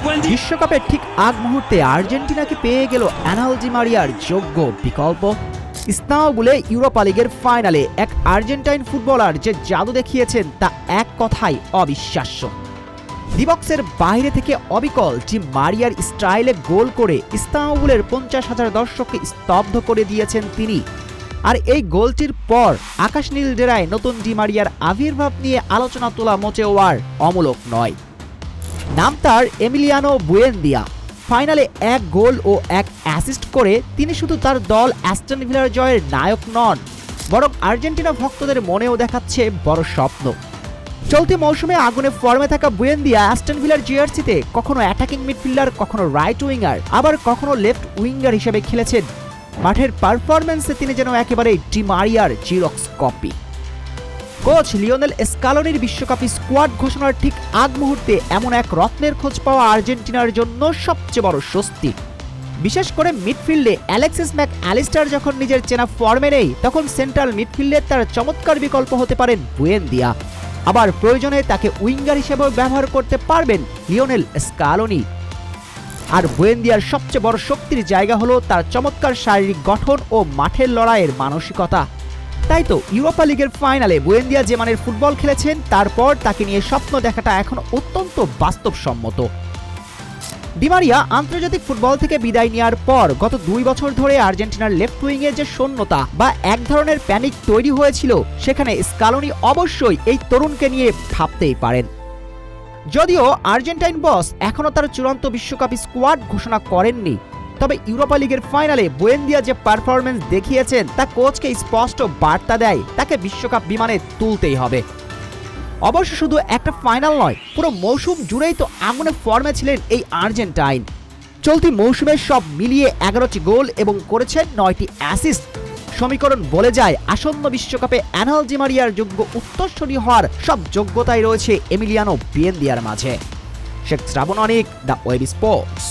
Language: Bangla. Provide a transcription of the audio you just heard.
বিশ্বকাপের ঠিক আগ মুহূর্তে আর্জেন্টিনাকে পেয়ে গেল অ্যানেল ডি মারিয়ার যোগ্য বিকল্প। ইস্তানবুলে ইউরোপা লিগের ফাইনালে এক আর্জেন্টাইন ফুটবলার যে জাদু দেখিয়েছেন তা এক কথায় অবিশ্বাস্য। ডিবক্সের বাইরে থেকে অবিকল ডি মারিয়ার স্টাইলে গোল করে ইস্তানবুলের 50,000 দর্শককে স্তব্ধ করে দিয়েছেন তিনি। আর এই গোলটির পর আকাশ নীল ডেরায় নতুন ডি মারিয়ার আবির্ভাব নিয়ে আলোচনা তোলা মোটেও আর অমূলক নয়। নাম তার এমিলিয়ানো বুয়েন্দিয়া। ফাইনালে এক গোল ও এক অ্যাসিস্ট করে তিনি শুধু তার দল অ্যাস্টন ভিলার জয়ের নায়ক নন, বরং আর্জেন্টিনা ভক্তদের মনেও দেখাচ্ছে বড় স্বপ্ন। চলতি মৌসুমে আগুনে ফর্মে থাকা বুয়েন্দিয়া অ্যাস্টন ভিলার জার্সিতে কখনো অ্যাটাকিং মিডফিল্ডার, কখনো রাইট উইঙ্গার, আবার কখনো লেফট উইঙ্গার হিসেবে খেলেছেন। মাঠের পারফরম্যান্সে তিনি যেন একেবারে ডি মারিয়ার জিরক্স কপি। কোচ লিওনেল স্কালোনির বিশ্বকাপী স্কোয়াড ঘোষণার ঠিক আগ মুহূর্তে এমন এক রত্নের খোঁজ পাওয়া আর্জেন্টিনার জন্য সবচেয়ে বড় স্বস্তি। বিশেষ করে মিডফিল্ডে অ্যালেক্সিস ম্যাক অ্যালিস্টার যখন নিজের চেনা ফর্মে নেই, তখন সেন্ট্রাল মিডফিল্ডে তার চমৎকার বিকল্প হতে পারেন বুয়েন্দিয়া। আবার প্রয়োজনে তাকে উইঙ্গার হিসেবেও ব্যবহার করতে পারবেন লিওনেল স্কালোনি। আর বুয়েন্দিয়ার সবচেয়ে বড় শক্তির জায়গা হলো তার চমৎকার শারীরিক গঠন ও মাঠের লড়াইয়ের মানসিকতা। তাই তো ইউরোপা লিগের ফাইনালে বুয়েন্দিয়া যে মানের ফুটবল খেলেছেন, তারপর তাকে নিয়ে স্বপ্ন দেখাটা এখন অত্যন্ত বাস্তবসম্মত। ডি মারিয়া আন্তর্জাতিক ফুটবল থেকে বিদায় নেওয়ার পর গত 2 বছর ধরে আর্জেন্টিনার লেফট উইংয়ের যে শূন্যতা বা এক ধরনের প্যানিক তৈরি হয়েছিল, সেখানে স্কালোনি অবশ্যই এই তরুণকে নিয়ে ভাবতেই পারেন। যদিও আর্জেন্টাইন বস এখনও তার চূড়ান্ত বিশ্বকাপী স্কোয়াড ঘোষণা করেননি, তবে ইউরোপা লিগের ফাইনালে বুয়েন্দিয়া যে পারফরম্যান্স দেখিয়েছেন তা কোচকে স্পষ্ট বার্তা দেয় তাকে বিশ্বকাপ বিমানে তুলতেই হবে। অবশ্য শুধু একটা ফাইনাল নয়, পুরো মৌসুম জুড়েই তো আগুনে ফর্মে ছিলেন এই আর্জেন্টাইন। চলতি মৌসুমে সব মিলিয়ে 11টি গোল এবং করেছেন 9টি অ্যাসিস্ট। সমীকরণ বলে যায় আসন্ন বিশ্বকাপে অ্যানেল ডি মারিয়ার যোগ্য উত্তরসূরি হওয়ার সব যোগ্যতাই রয়েছে এমিলিয়ানো বুয়েন্দিয়ার মাঝে। শেখ শ্রাবণ অনিক, দ্য ওয়েব স্পোর্টস।